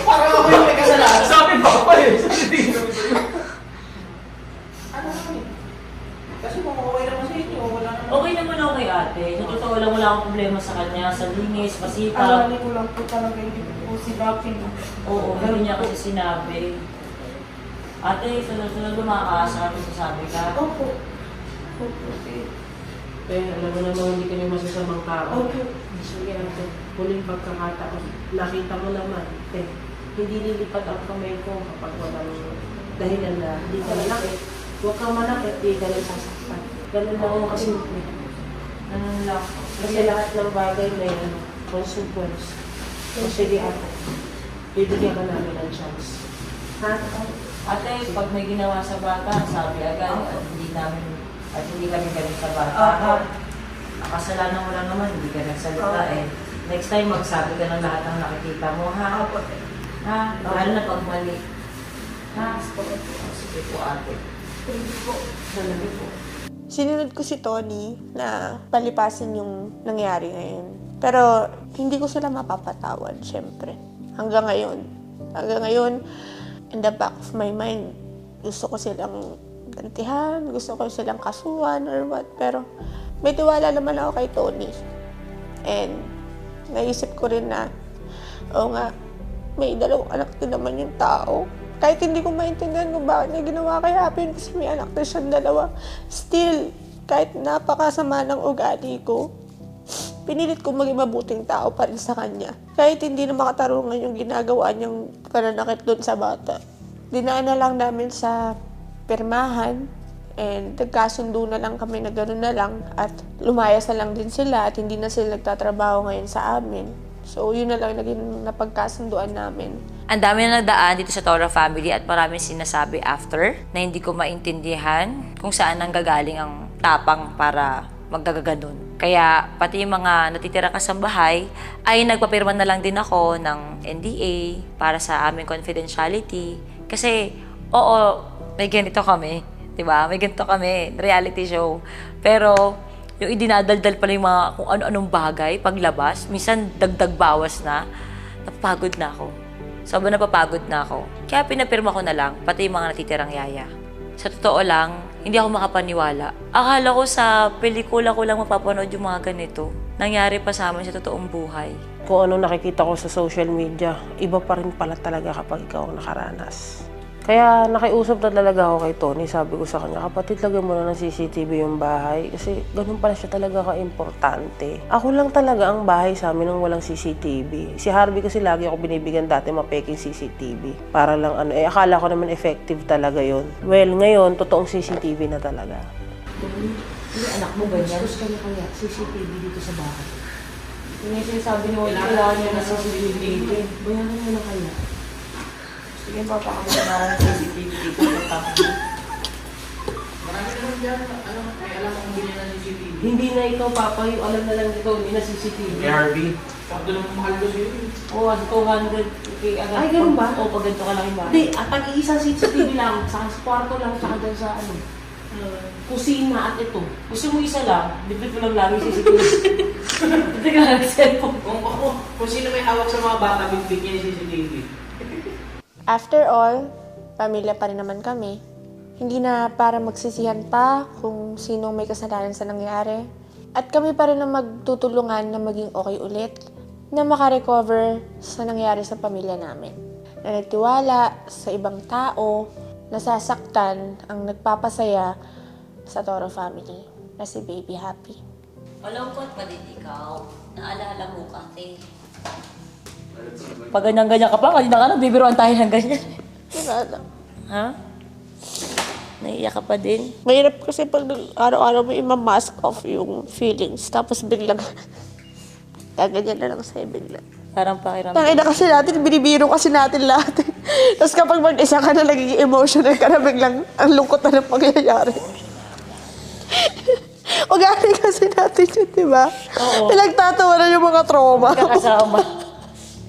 S9: Parang ako yung may kasalanan. Sabi pa pa Sabi naman sa'yo. Ano naman Kasi kung okay naman sa inyo, wala naman.
S1: Okay naman ako kay ate. Sa totoo lang, wala akong problema sa kanya. Sa linis, masipag.
S9: Alala ko lang po talaga hindi po sinapin.
S1: Oo, hindi niya kasi sinabi. Ate, sunod-sunod lumakas. Sabi ka?
S9: Opo.
S11: alam mo naman hindi kami masasamang tao. Sige, ate, huling pagkakataon. Nakita mo naman, hindi lilipat ang kamay ko kapag walang dahilan na hindi ka malakit. Huwag kang malakit, di ka rin sasaktan. Ganun lang ako kasimple.
S1: Ganun lang.
S11: Kasi lahat ng bagay may consequence. O sige, ate, bibigyan ka namin ng chance. Ha?
S1: Ate, pag may ginawa sa bata, sabi agad, at hindi kami galing sa bata. Kasalanan mo lang naman, hindi ka nagsalita eh. Next time, magsabi ka ng lahat ng nakikita mo, ha? Ha? Lalo na pag mali. Ha? Sige po, ate. Sige po. Salamat po.
S15: Sinunod ko si Tony na palipasin yung nangyari ngayon. Pero hindi ko sila mapapatawad, syempre. Hanggang ngayon, in the back of my mind, gusto ko silang gantihan, gusto ko silang kasuhan or what. Pero may tiwala naman ako kay Tony. And naisip ko rin na, oo nga, may dalawang anak din naman yung tao. Kahit hindi ko maintindihan kung bakit niya ginawa kay Happy yun kasi may anak na siyang dalawa. Still, kahit napakasama ng ugali ko, pinilit ko maging mabuting tao pa rin sa kanya. Kahit hindi na makatarungan yung ginagawa niyang pananakit doon sa bata. Dinaan na lang namin sa pirmahan and nagkasundo na lang kami na gano'n na lang at lumayas na lang din sila at hindi na sila nagtatrabaho ngayon sa amin. So, yun na lang naging napagkasunduan namin.
S1: Ang dami na nadaan dito sa Toro family at maraming sinasabi after na hindi ko maintindihan kung saan nanggagaling ang tapang para magkagaganon. Kaya pati yung mga natitira kasambahay ay nagpapirma na lang din ako ng NDA para sa aming confidentiality. Kasi, oo, may ganito kami. Diba? May ganito kami, reality show. Pero, yung idinadaldal pala yung mga kung ano-anong bagay, paglabas, minsan dagdag bawas na, napapagod na ako. Sobrang napapagod na ako. Kaya pinapirma ko na lang, pati yung mga natitirang yaya. Sa totoo lang, hindi ako makapaniwala. Akala ko sa pelikula ko lang mapapanood yung mga ganito. Nangyari pa sa amin sa totoong buhay.
S11: Kung ano nakikita ko sa social media, iba pa rin pala talaga kapag ikaw ang nakaranas. Kaya nakiusap na talaga ako kay Tony. Sabi ko sa kanya, kapatid, lagyan mo na ng CCTV yung bahay. Kasi ganun pala siya talaga ka-importante. Ako lang talaga ang bahay sa amin nang walang CCTV. Si Harvey kasi lagi ako binibigyan dati mapeking CCTV. Para lang akala ko naman effective talaga yon. Well, ngayon, totoong CCTV na talaga.
S1: Hindi anak mo ganyan?
S11: Gusto niya kaya CCTV dito sa bahay. Yung sinasabi niyo, kailangan niya na CCTV. Bayanan mo na kaya.
S1: Sige, papakabit na ako ng CCTV dito sa tapo.
S13: Marami naman dyan, may alam kung hindi na CCTV.
S11: Hindi na ito, Papa, yung alam na lang dito, hindi na CCTV.
S13: May RV. Pagdo naman mahal ko sa'yo.
S11: Oo, 200. Okay,
S1: Ay, ganun ba?
S11: Oo, pag ganito ka lang yung bahay.
S1: Hindi, pag-iisang CCTV lang, sa kwarto lang, saka dyan sa kusina at ito. Gusto mo isa lang, dito lang lagi CCTV. Dito ka lang cellphone.
S13: Kung sino may hawak sa mga bata, big-big niya yung CCTV.
S15: After all, pamilya pa rin naman kami. Hindi na para magsisihan pa kung sino may kasalanan sa nangyari. At kami pa rin na magtutulungan na maging okay ulit, na makarecover sa nangyari sa pamilya namin. Na nagtiwala sa ibang tao, nasasaktan ang nagpapasaya sa Toro family, na si Baby Happy.
S1: Malungkot pa din ikaw. Naalala mo kasi. Pag ganyan-ganyan ka pa, kanina ka na, bibiruan tayo ng ganyan.
S15: Wala na.
S1: Ha? Naiiyak ka pa din?
S15: Mahirap kasi pag araw-araw mo i-mask off yung feelings, tapos biglang gaganyan na lang sa'yo biglang.
S1: Parang pakiramdam.
S15: Tangina kasi natin, binibiro kasi natin lahat. Tapos kapag mag-isa ka na, nagiging emotional ka na biglang, ang lungkot na ng pangyayari. Ugali kasi natin yun, di ba?
S1: Oo.
S15: Pinagtatawa na yung mga trauma.
S1: Magkakasama.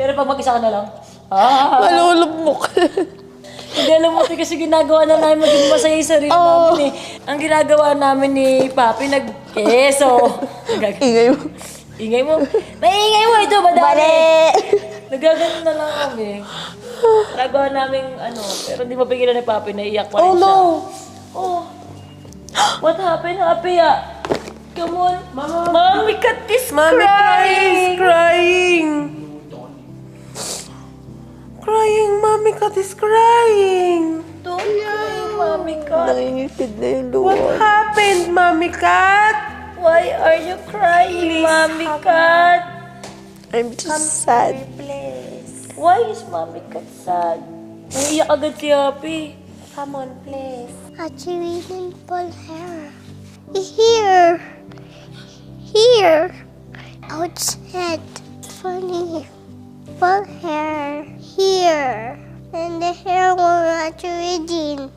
S1: Pero pag mag-isa ka na lang,
S15: malulubmok.
S1: Hindi alam mo kasi ginagawa na namin maging masaya yung sarili namin eh. Ang ginagawa namin ni Papi, nag-keso.
S15: Ingay mo.
S1: Ingay mo? Maingay mo ito, madali! Nagagano na lang kami. Nagawa namin pero hindi mapigilan ni Papi, naiiyak pa rin siya.
S15: no!
S1: Oh. What happened, Happy? Come on. Mommy cat is
S15: Mommy
S1: crying.
S15: crying! Crying! Mommy cat is crying!
S1: Don't cry, Mommy cat.
S15: Nangingipid na yung luha.
S2: What happened, Mommy Cat?
S5: Why are you crying, Mommy Cat?
S15: I'm just sad.
S5: Why is Mommy Cat sad? Naiiyak agad si Happy.
S15: Come on, please.
S16: Actually, pull hair. Here. Here. Outside. Funny. Pull hair. Here. And the hair will not reading.